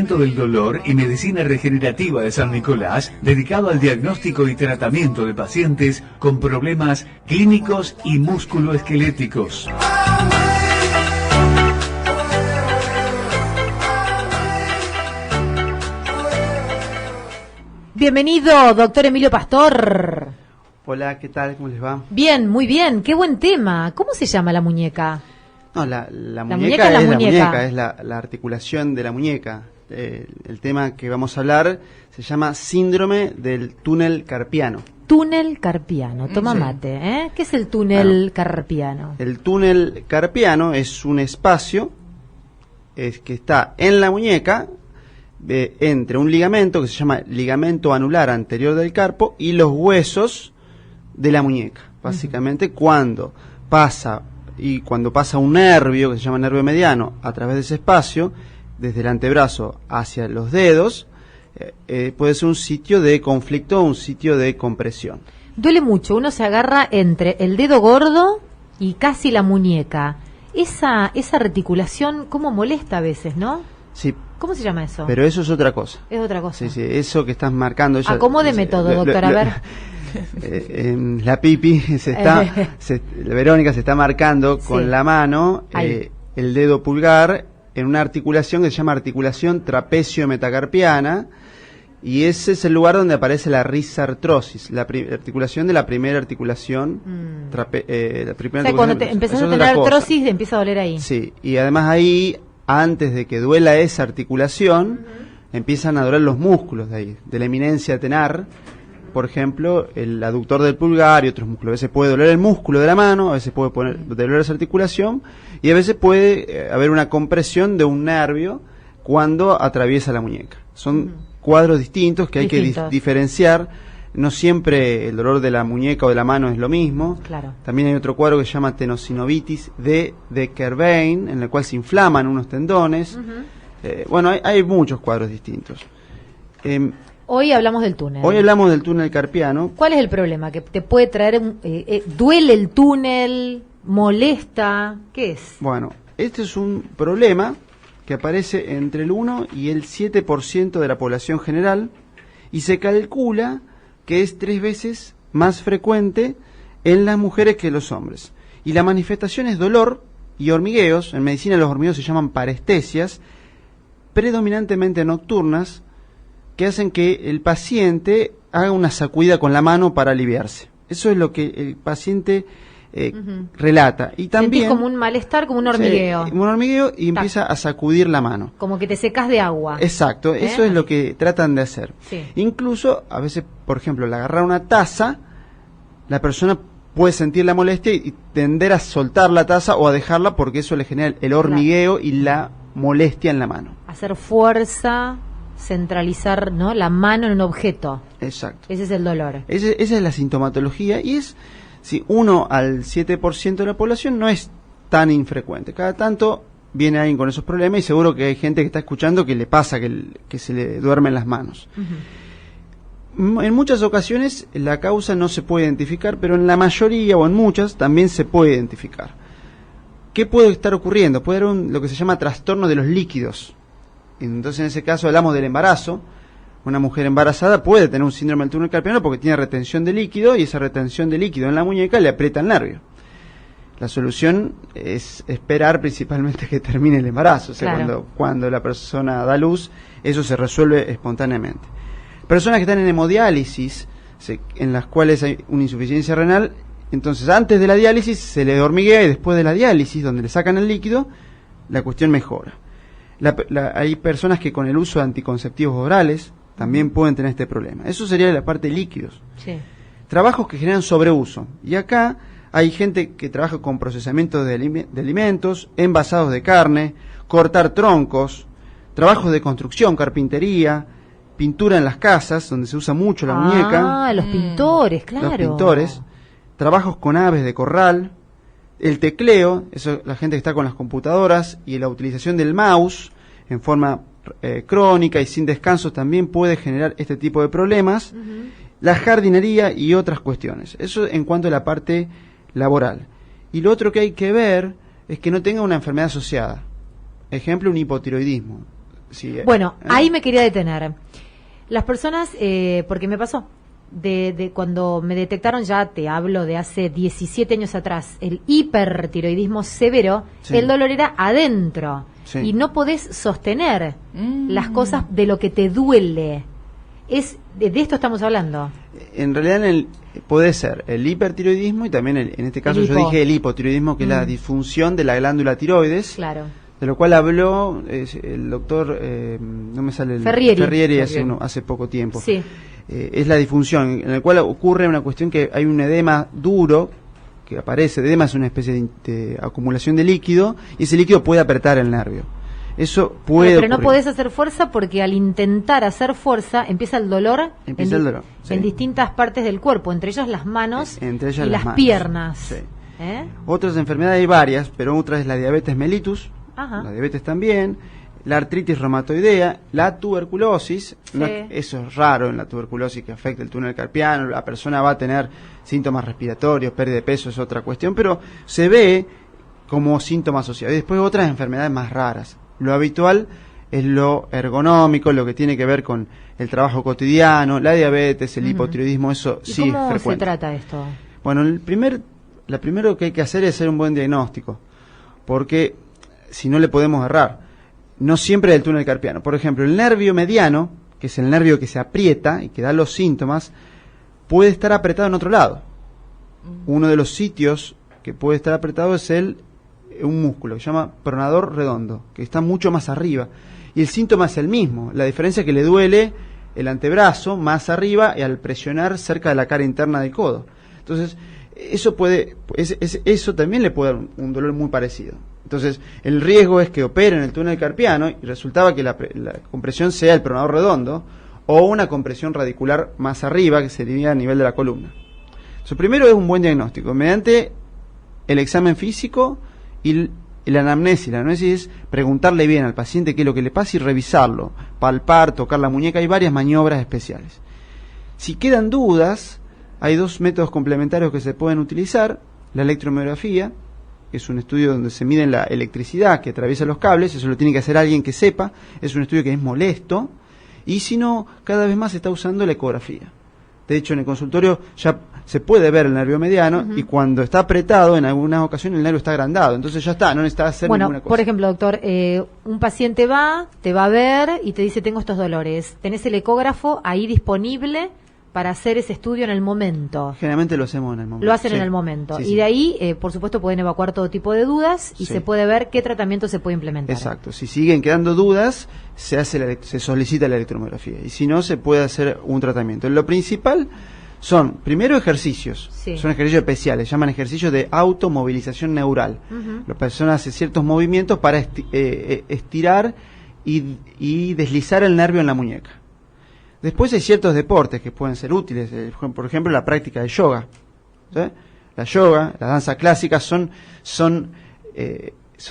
Centro del Dolor y Medicina Regenerativa de San Nicolás, dedicado al diagnóstico y tratamiento de pacientes con problemas clínicos y musculoesqueléticos. Bienvenido, doctor Emilio Pastor. Hola, ¿qué tal? ¿Cómo les va? Bien, muy bien, qué buen tema. ¿Cómo se llama la muñeca? No, la muñeca es la muñeca, es la articulación de la muñeca. El tema que vamos a hablar se llama síndrome del túnel carpiano. Túnel carpiano, toma mate, ¿eh? ¿Qué es el túnel carpiano? El túnel carpiano es un espacio que está en la muñeca entre un ligamento que se llama ligamento anular anterior del carpo y los huesos de la muñeca. Básicamente cuando pasa un nervio que se llama nervio mediano a través de ese espacio, desde el antebrazo hacia los dedos, puede ser un sitio de conflicto o un sitio de compresión. Duele mucho, uno se agarra entre el dedo gordo y casi la muñeca. Esa reticulación, ¿cómo molesta a veces, no? Sí. ¿Cómo se llama eso? Pero eso es otra cosa. Es otra cosa. Sí, eso que estás marcando. Acomódeme todo, doctor, a ver. La pipi, Verónica se está marcando con la mano el dedo pulgar en una articulación que se llama articulación trapecio-metacarpiana, y ese es el lugar donde aparece la risartrosis, la articulación de la primera articulación. Cuando empezás a tener artrosis empieza a doler ahí. Sí, y además ahí, antes de que duela esa articulación, empiezan a doler los músculos de ahí, de la eminencia tenar. Por ejemplo, el aductor del pulgar y otros músculos. A veces puede doler el músculo de la mano, a veces puede doler esa articulación, y a veces puede haber una compresión de un nervio cuando atraviesa la muñeca. Son cuadros distintos que hay que diferenciar. No siempre el dolor de la muñeca o de la mano es lo mismo. Claro. También hay otro cuadro que se llama tenosinovitis de Kerbein, en el cual se inflaman unos tendones. Hay muchos cuadros distintos. Hoy hablamos del túnel. Hoy hablamos del túnel carpiano. ¿Cuál es el problema? ¿Que te puede traer, duele el túnel, molesta? ¿Qué es? Bueno, este es un problema que aparece entre el 1 y el 7% de la población general, y se calcula que es 3 veces más frecuente en las mujeres que en los hombres. Y la manifestación es dolor y hormigueos. En medicina los hormigueos se llaman parestesias, predominantemente nocturnas, que hacen que el paciente haga una sacudida con la mano para aliviarse. Eso es lo que el paciente relata. Y también sentís como un malestar, como un hormigueo. Un hormigueo, y empieza a sacudir la mano. Como que te secas de agua. Exacto, eso es lo que tratan de hacer. Sí. Incluso, a veces, por ejemplo, al agarrar una taza, la persona puede sentir la molestia y tender a soltar la taza o a dejarla, porque eso le genera el hormigueo y la molestia en la mano. Hacer fuerza, centralizar, ¿no?, la mano en un objeto. Exacto. Ese es el dolor. Esa es la sintomatología, y es, si 1 al 7% de la población, no es tan infrecuente. Cada tanto viene alguien con esos problemas, y seguro que hay gente que está escuchando que le pasa que se le duermen las manos. En muchas ocasiones la causa no se puede identificar, pero en la mayoría o en muchas también se puede identificar. ¿Qué puede estar ocurriendo? Puede haber lo que se llama trastorno de los líquidos. Entonces, en ese caso hablamos del embarazo. Una mujer embarazada puede tener un síndrome del túnel carpiano porque tiene retención de líquido, y esa retención de líquido en la muñeca le aprieta el nervio. La solución es esperar principalmente que termine el embarazo. O sea, claro, cuando la persona da luz, eso se resuelve espontáneamente. Personas que están en hemodiálisis, en las cuales hay una insuficiencia renal, entonces antes de la diálisis se le hormiguea, y después de la diálisis, donde le sacan el líquido, la cuestión mejora. Hay personas que con el uso de anticonceptivos orales también pueden tener este problema. Eso sería la parte de líquidos. Sí. Trabajos que generan sobreuso. Y acá hay gente que trabaja con procesamiento de alimentos, envasados de carne, cortar troncos, trabajos de construcción, carpintería, pintura en las casas, donde se usa mucho la muñeca. Ah, los pintores, claro. Los pintores. Trabajos con aves de corral. El tecleo, eso, la gente que está con las computadoras, y la utilización del mouse en forma crónica y sin descansos también puede generar este tipo de problemas. La jardinería y otras cuestiones. Eso en cuanto a la parte laboral. Y lo otro que hay que ver es que no tenga una enfermedad asociada. Ejemplo, un hipotiroidismo. Sí, Bueno, ahí me quería detener. Las personas, porque me pasó, de cuando me detectaron, ya te hablo de hace 17 años atrás, el hipertiroidismo severo, Sí. el dolor era adentro. Sí. Y no podés sostener las cosas de lo que te duele. De esto estamos hablando. En realidad puede ser el hipertiroidismo y también en este caso yo dije el hipotiroidismo, que es la disfunción de la glándula tiroides, Claro. de lo cual habló el doctor, no me sale el Ferrieri. hace poco tiempo. Sí. Es la disfunción en la cual ocurre una cuestión que hay un edema duro que aparece. El edema es una especie de acumulación de líquido y ese líquido puede apretar el nervio. Eso puede Pero no ocurrir. podés hacer fuerza porque al intentar hacer fuerza empieza el dolor, Sí. en distintas partes del cuerpo, entre ellas las manos Entre ellas y las manos. piernas. Sí. ¿Eh? Otras enfermedades hay varias, pero otra es la diabetes mellitus, Ajá. la diabetes también, la artritis reumatoidea, la tuberculosis. Sí. Eso es raro en la tuberculosis que afecta el túnel carpiano. La persona va a tener síntomas respiratorios, pérdida de peso, es otra cuestión, pero se ve como síntoma asociado. Y después otras enfermedades más raras. Lo habitual es lo ergonómico, lo que tiene que ver con el trabajo cotidiano, la diabetes, el hipotiroidismo, eso ¿Y sí cómo es frecuente. se trata esto? Bueno, lo primero que hay que hacer es hacer un buen diagnóstico, porque si no le podemos errar. No siempre del túnel carpiano. Por ejemplo, el nervio mediano, que es el nervio que se aprieta y que da los síntomas, puede estar apretado en otro lado. Uno de los sitios que puede estar apretado es un músculo que se llama pronador redondo, que está mucho más arriba. Y el síntoma es el mismo. La diferencia es que le duele el antebrazo más arriba y al presionar cerca de la cara interna del codo. Entonces, eso también le puede dar un dolor muy parecido. Entonces, el riesgo es que opere en el túnel carpiano y resultaba que la compresión sea el pronador redondo o una compresión radicular más arriba, que sería a nivel de la columna. Entonces, primero es un buen diagnóstico, mediante el examen físico y la anamnesis. La anamnesis es preguntarle bien al paciente qué es lo que le pasa y revisarlo, palpar, tocar la muñeca. Hay varias maniobras especiales. Si quedan dudas, hay dos métodos complementarios que se pueden utilizar: la electromiografía, que es un estudio donde se mide la electricidad que atraviesa los cables. Eso lo tiene que hacer alguien que sepa. Es un estudio que es molesto. Y si no, cada vez más se está usando la ecografía. De hecho, en el consultorio ya se puede ver el nervio mediano, y cuando está apretado, en algunas ocasiones el nervio está agrandado. Entonces ya está, no necesita hacer ninguna cosa. Por ejemplo, doctor, un paciente te va a ver y te dice: tengo estos dolores. ¿Tenés el ecógrafo ahí disponible para hacer ese estudio en el momento? Generalmente lo hacemos en el momento. Lo hacen en el momento. Sí, y sí. de ahí, por supuesto, pueden evacuar todo tipo de dudas y Sí. se puede ver qué tratamiento se puede implementar. Exacto. Si siguen quedando dudas, se solicita la electromiografía. Y si no, se puede hacer un tratamiento. Lo principal son, primero, ejercicios. Sí. Son ejercicios especiales, llaman ejercicios de autommovilización neural. La persona hace ciertos movimientos para estirar y deslizar el nervio en la muñeca. Después hay ciertos deportes que pueden ser útiles, por ejemplo, la práctica de yoga. ¿Sí? La yoga, la danza clásica son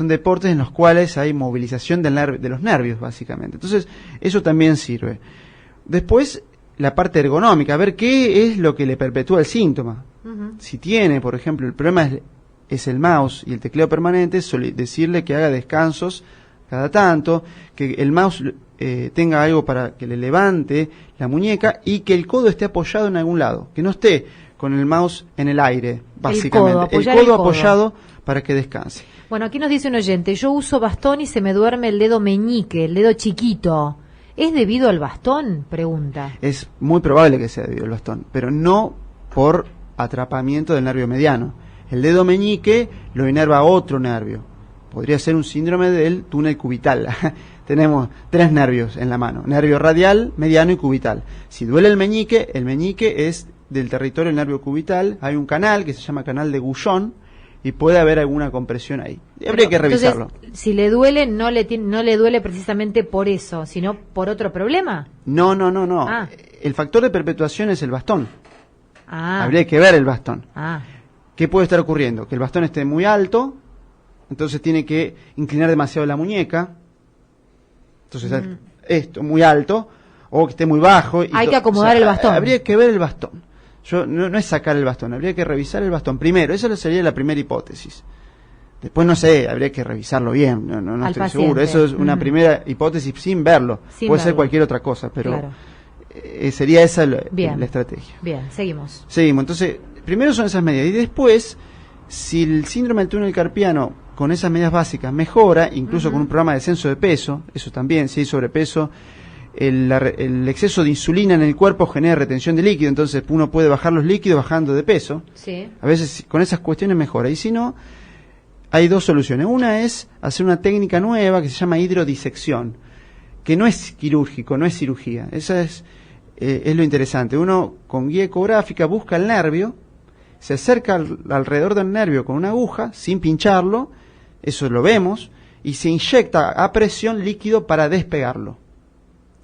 deportes en los cuales hay movilización de los nervios, básicamente. Entonces, eso también sirve. Después, la parte ergonómica, ver qué es lo que le perpetúa el síntoma. Si tiene, por ejemplo, el problema es el mouse y el tecleo permanente, decirle que haga descansos cada tanto, que el mouse tenga algo para que le levante la muñeca y que el codo esté apoyado en algún lado, que no esté con el mouse en el aire, básicamente. El codo apoyado para que descanse. Bueno, aquí nos dice un oyente: yo uso bastón y se me duerme el dedo meñique, el dedo chiquito. ¿Es debido al bastón? Pregunta. Es muy probable que sea debido al bastón, pero no por atrapamiento del nervio mediano. El dedo meñique lo inerva otro nervio. Podría ser un síndrome del túnel cubital. Tenemos 3 nervios en la mano: nervio radial, mediano y cubital. Si duele el meñique es del territorio del nervio cubital. Hay un canal que se llama canal de Guyón y puede haber alguna compresión ahí. Habría que revisarlo. Entonces, si le duele, no le duele precisamente por eso, sino por otro problema. No. Ah. El factor de perpetuación es el bastón. Ah. Habría que ver el bastón. Ah. ¿Qué puede estar ocurriendo? Que el bastón esté muy alto, entonces tiene que inclinar demasiado la muñeca. Entonces, esto, muy alto, o que esté muy bajo. Hay que acomodar el bastón. Habría que ver el bastón. No es sacar el bastón, habría que revisar el bastón primero. Esa sería la primera hipótesis. Después no sé, habría que revisarlo bien, no Al estoy paciente. seguro. Eso es una primera hipótesis sin verlo. Puede ser cualquier otra cosa, pero Claro. Sería esa la Bien. estrategia. Bien, seguimos. Seguimos, entonces, primero son esas medidas y después, si el síndrome del túnel carpiano con esas medidas básicas mejora, incluso con un programa de descenso de peso, eso también, si hay sobrepeso, el exceso de insulina en el cuerpo genera retención de líquido, entonces uno puede bajar los líquidos bajando de peso. Sí. A veces con esas cuestiones mejora, y si no, hay dos soluciones. Una es hacer una técnica nueva que se llama hidrodisección, que no es quirúrgico, no es cirugía. Esa es lo interesante. Uno con guía ecográfica busca el nervio, se acerca alrededor del nervio con una aguja, sin pincharlo, eso lo vemos, y se inyecta a presión líquido para despegarlo.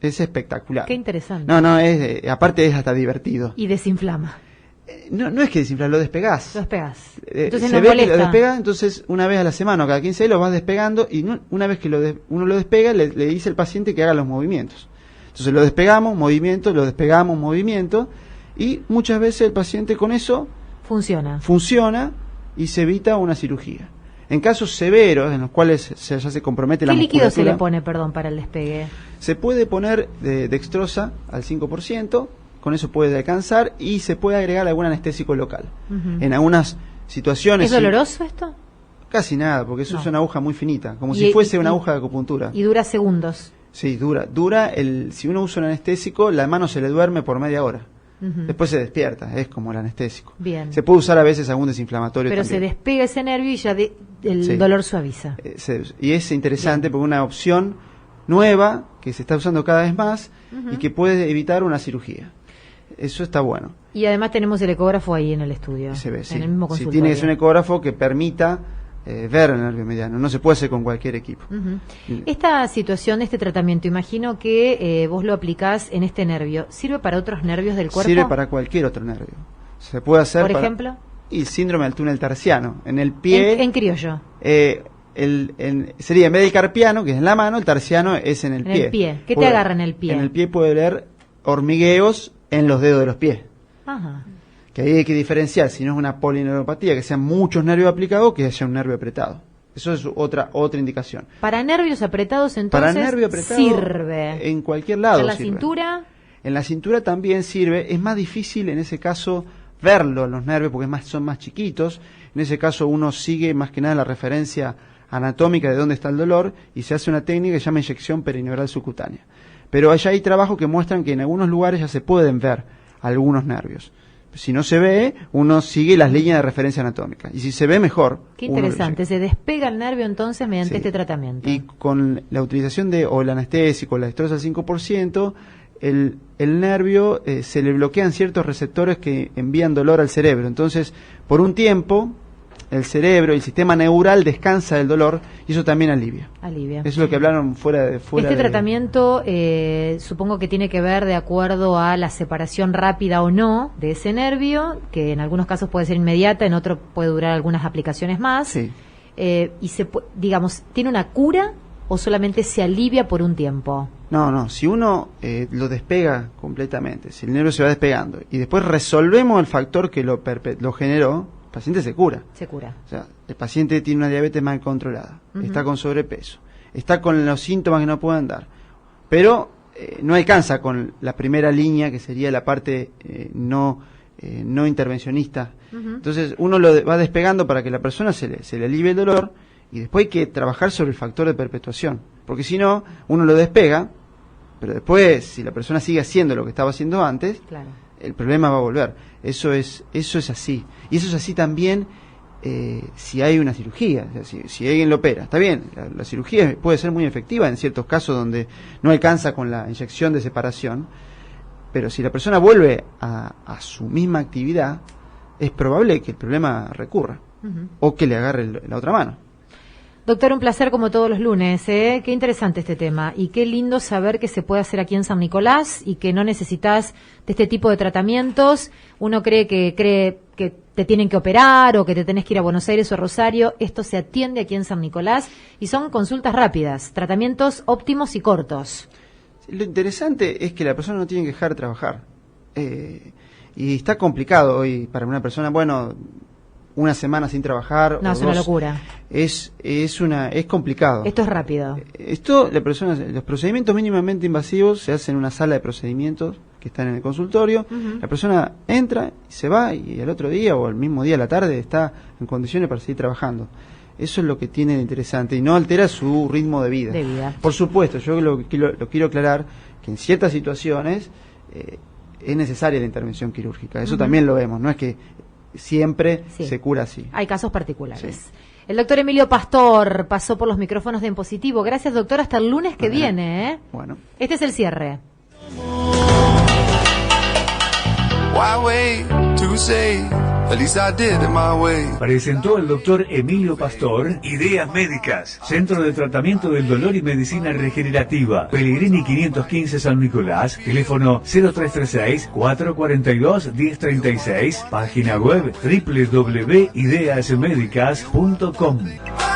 Es espectacular. Qué interesante. Aparte es hasta divertido. Y desinflama. No es que desinflar, lo despegás. Lo despegás. Entonces se no ve molesta. que lo despega, entonces una vez a la semana o cada 15 días lo vas despegando, y una vez que uno lo despega, le dice al paciente que haga los movimientos. Entonces lo despegamos, movimiento, lo despegamos, movimiento, y muchas veces el paciente con eso funciona y se evita una cirugía. En casos severos, en los cuales ya se compromete la musculatura... ¿Qué líquido se le pone, para el despegue? Se puede poner dextrosa al 5%, con eso puede alcanzar, y se puede agregar algún anestésico local. En algunas situaciones... ¿Es doloroso esto? Casi nada, porque eso es una aguja muy finita, como si fuese una aguja de acupuntura. ¿Y dura segundos? Sí, dura. Si uno usa un anestésico, la mano se le duerme por media hora. Después se despierta, es como el anestésico. Bien. Se puede usar a veces algún desinflamatorio pero también. Se despega ese nervio y ya el dolor suaviza. Y es interesante porque es una opción nueva que se está usando cada vez más y que puede evitar una cirugía. Eso está bueno. Y además tenemos el ecógrafo ahí en el estudio. Se ve, en el mismo consultorio. tiene que ser un ecógrafo que permita ver el nervio mediano. No se puede hacer con cualquier equipo. Esta situación, este tratamiento, imagino que vos lo aplicás en este nervio. ¿Sirve para otros nervios del cuerpo? Sirve para cualquier otro nervio. Se puede hacer ¿Por ejemplo? Y el síndrome del túnel terciano. En el pie... En criollo. Sería en vez del carpiano, que es en la mano, el terciano es en el pie. En el pie. ¿Qué te agarra en el pie? En el pie puede haber hormigueos en los dedos de los pies. Ajá. Que ahí hay que diferenciar si no es una polineuropatía, que sean muchos nervios aplicados, que haya un nervio apretado. Eso es otra indicación. Para nervios apretados, entonces, para nervio apretado, sirve. En cualquier lado ¿En la sirve. cintura? En la cintura también sirve. Es más difícil en ese caso verlo, los nervios, porque son más chiquitos. En ese caso uno sigue más que nada la referencia anatómica de dónde está el dolor y se hace una técnica que se llama inyección perineural subcutánea. Pero allá hay trabajos que muestran que en algunos lugares ya se pueden ver algunos nervios. Si no se ve, uno sigue las líneas de referencia anatómica. Y si se ve, mejor. Qué interesante. Se despega el nervio entonces mediante este tratamiento. Y con la utilización o el anestésico, la dextrosa al 5%, el nervio se le bloquean ciertos receptores que envían dolor al cerebro. Entonces, por un tiempo, el cerebro, el sistema neural descansa del dolor y eso también alivia. Eso es lo que hablaron fuera de... tratamiento supongo que tiene que ver de acuerdo a la separación rápida o no de ese nervio, que en algunos casos puede ser inmediata, en otros puede durar algunas aplicaciones más. Sí. Y ¿tiene una cura o solamente se alivia por un tiempo? No, si uno lo despega completamente, si el nervio se va despegando y después resolvemos el factor que lo generó, el paciente se cura. Se cura. O sea, el paciente tiene una diabetes mal controlada, está con sobrepeso, está con los síntomas que no puede andar, pero no alcanza con la primera línea, que sería la parte no intervencionista. Entonces uno lo va despegando para que la persona se le alivie el dolor, y después hay que trabajar sobre el factor de perpetuación, porque si no, uno lo despega, pero después, si la persona sigue haciendo lo que estaba haciendo antes, claro, el problema va a volver. Eso es así. Y eso es así también si hay una cirugía, o sea, si alguien lo opera. Está bien, la cirugía puede ser muy efectiva en ciertos casos donde no alcanza con la inyección de separación, pero si la persona vuelve a su misma actividad, es probable que el problema recurra o que le agarre la otra mano. Doctor, un placer como todos los lunes, ¿eh? Qué interesante este tema y qué lindo saber que se puede hacer aquí en San Nicolás y que no necesitas de este tipo de tratamientos. Uno cree que te tienen que operar o que te tenés que ir a Buenos Aires o Rosario. Esto se atiende aquí en San Nicolás y son consultas rápidas, tratamientos óptimos y cortos. Lo interesante es que la persona no tiene que dejar de trabajar. Y está complicado hoy para una persona, bueno, una semana sin trabajar. No, o es una dos. locura. Es complicado. Esto es rápido. Los procedimientos mínimamente invasivos se hacen en una sala de procedimientos que están en el consultorio. La persona entra y se va, y el otro día o el mismo día a la tarde está en condiciones para seguir trabajando. Eso es lo que tiene de interesante y no altera su ritmo de vida. Por supuesto, yo lo quiero aclarar, que en ciertas situaciones es necesaria la intervención quirúrgica. Eso también lo vemos, no es que siempre se cura así. Hay casos particulares. Sí. El doctor Emilio Pastor pasó por los micrófonos de En Positivo. Gracias, doctor. Hasta el lunes que viene. Bueno. Este es el cierre. Presentó el doctor Emilio Pastor Ideas Médicas, Centro de Tratamiento del Dolor y Medicina Regenerativa, Pellegrini 515 San Nicolás, teléfono 0336-442-1036, página web www.ideasmedicas.com.